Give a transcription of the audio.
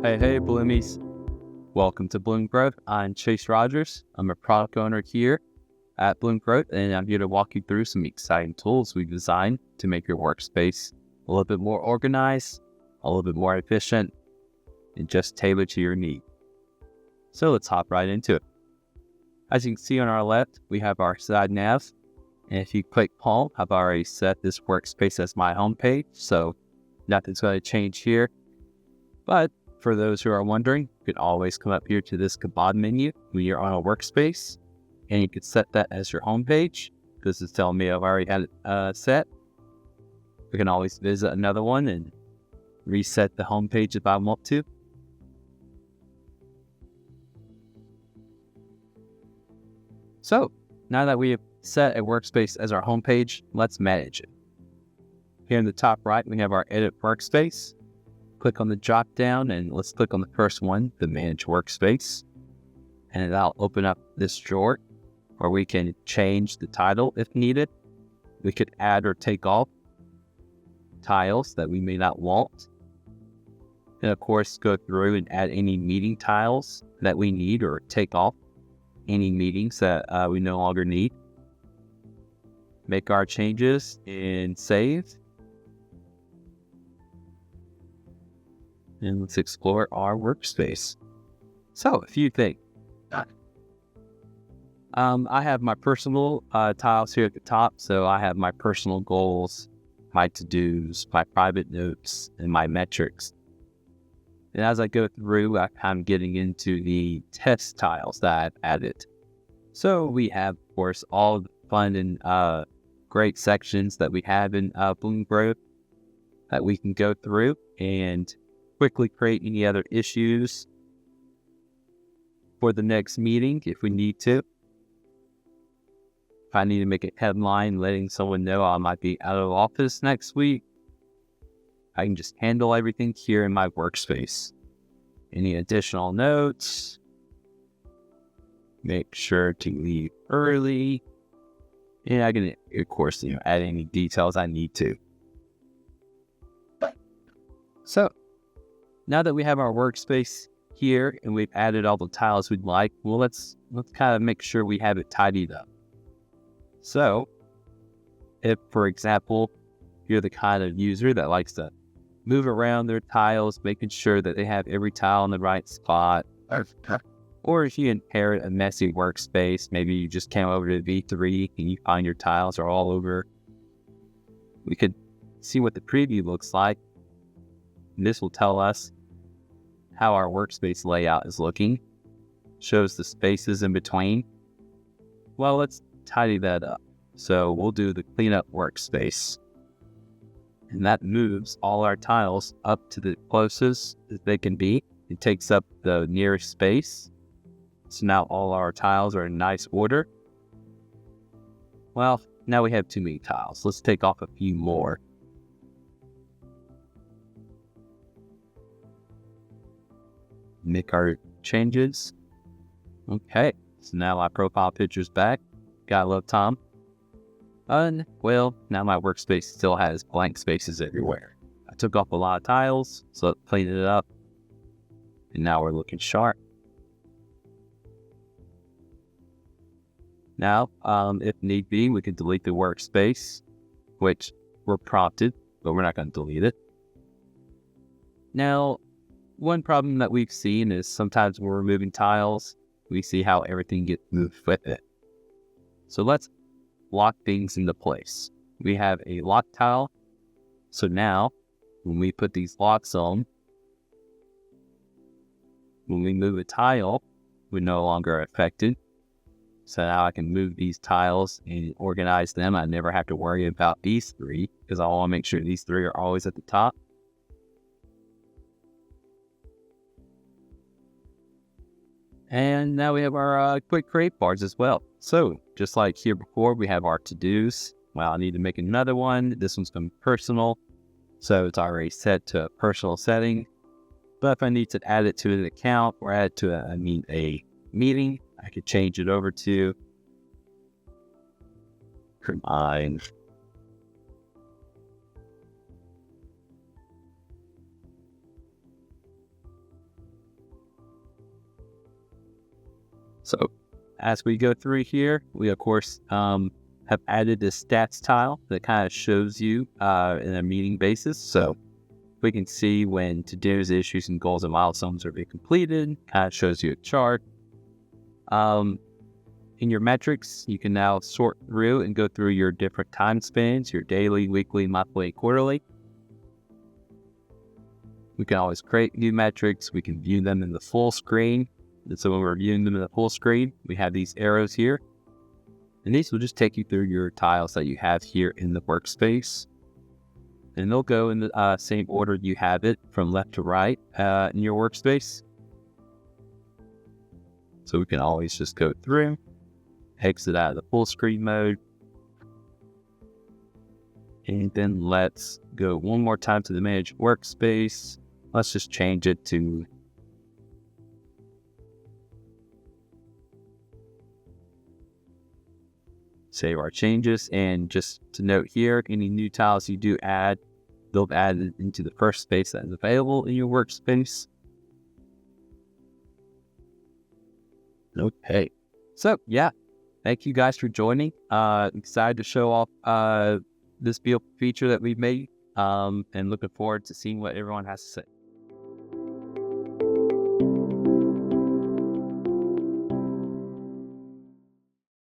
Hey, Bloomies. Welcome to Bloom Growth. I'm Chase Rogers. I'm a product owner here at Bloom Growth, and I'm here to walk you through some exciting tools we've designed to make your workspace a little bit more organized, a little bit more efficient, and just tailored to your need. So let's hop right into it. As you can see on our left, we have our side nav. And if you click home, I've already set this workspace as my home page, so nothing's going to change here. But for those who are wondering, you can always come up here to this kebab menu when you're on a workspace, and you can set that as your home page. This is telling me I've already had it set. We can always visit another one and reset the home page if I want to. So now that we have set a workspace as our home page, let's manage it. Here in the top right, we have our edit workspace. Click on the drop down and let's click on the first one, the manage workspace. And that'll open up this drawer where we can change the title if needed. We could add or take off tiles that we may not want. And of course, go through and add any meeting tiles that we need or take off any meetings that we no longer need. Make our changes and save. And let's explore our workspace. So, a few things. I have my personal tiles here at the top. So I have my personal goals, my to-dos, my private notes, and my metrics. And as I go through, I'm getting into the test tiles that I've added. So we have, of course, all the fun and great sections that we have in Bloom Growth that we can go through and quickly create any other issues for the next meeting if we need to. If I need to make a headline letting someone know I might be out of office next week, I can just handle everything here in my workspace. Any additional notes, make sure to leave early, and I can, of course, add any details I need to. So, now that we have our workspace here and we've added all the tiles we'd like, well, let's kind of make sure we have it tidied up. So, if, for example, you're the kind of user that likes to move around their tiles, making sure that they have every tile in the right spot, or if you inherit a messy workspace, maybe you just came over to V3 and you find your tiles are all over, we could see what the preview looks like. And this will tell us how our workspace layout is looking, shows the spaces in between. Well, let's tidy that up. So we'll do the cleanup workspace. And that moves all our tiles up to the closest that they can be. It takes up the nearest space. So now all our tiles are in nice order. Well, now we have too many tiles. Let's take off a few more. Make our changes. Okay, so now my profile picture's back. Gotta love Tom. Well, now my workspace still has blank spaces everywhere. I took off a lot of tiles, so let's clean it up. And now we're looking sharp. Now, if need be, we can delete the workspace, which we're prompted, but we're not going to delete it. Now, one problem that we've seen is sometimes when we're removing tiles, we see how everything gets moved with it. So let's lock things into place. We have a lock tile. So now, when we put these locks on, when we move a tile, we're no longer affected. So now I can move these tiles and organize them. I never have to worry about these three because I want to make sure these three are always at the top. And now we have our quick create bars as well. So just like here before, we have our to-dos. Well, I need to make another one. This one's going to be personal. So it's already set to a personal setting. But if I need to add it to an account or add it to a meeting, I could change it over to mine. So as we go through here, we of course have added this stats tile that kind of shows you in a meeting basis. So we can see when to-dos, issues, and goals and milestones are being completed. Kind of shows you a chart. In your metrics, you can now sort through and go through your different time spans, your daily, weekly, monthly, quarterly. We can always create new metrics. We can view them in the full screen. And so when we're viewing them in the full screen, we have these arrows here. And these will just take you through your tiles that you have here in the workspace. And they'll go in the same order you have it from left to right in your workspace. So we can always just go through, exit out of the full screen mode. And then let's go one more time to the manage workspace. Let's just change it to save our changes. And just to note here, any new tiles you do add, they'll be added into the first space that is available in your workspace. Okay. So yeah, thank you guys for joining. Excited to show off this beautiful feature that we've made. And looking forward to seeing what everyone has to say.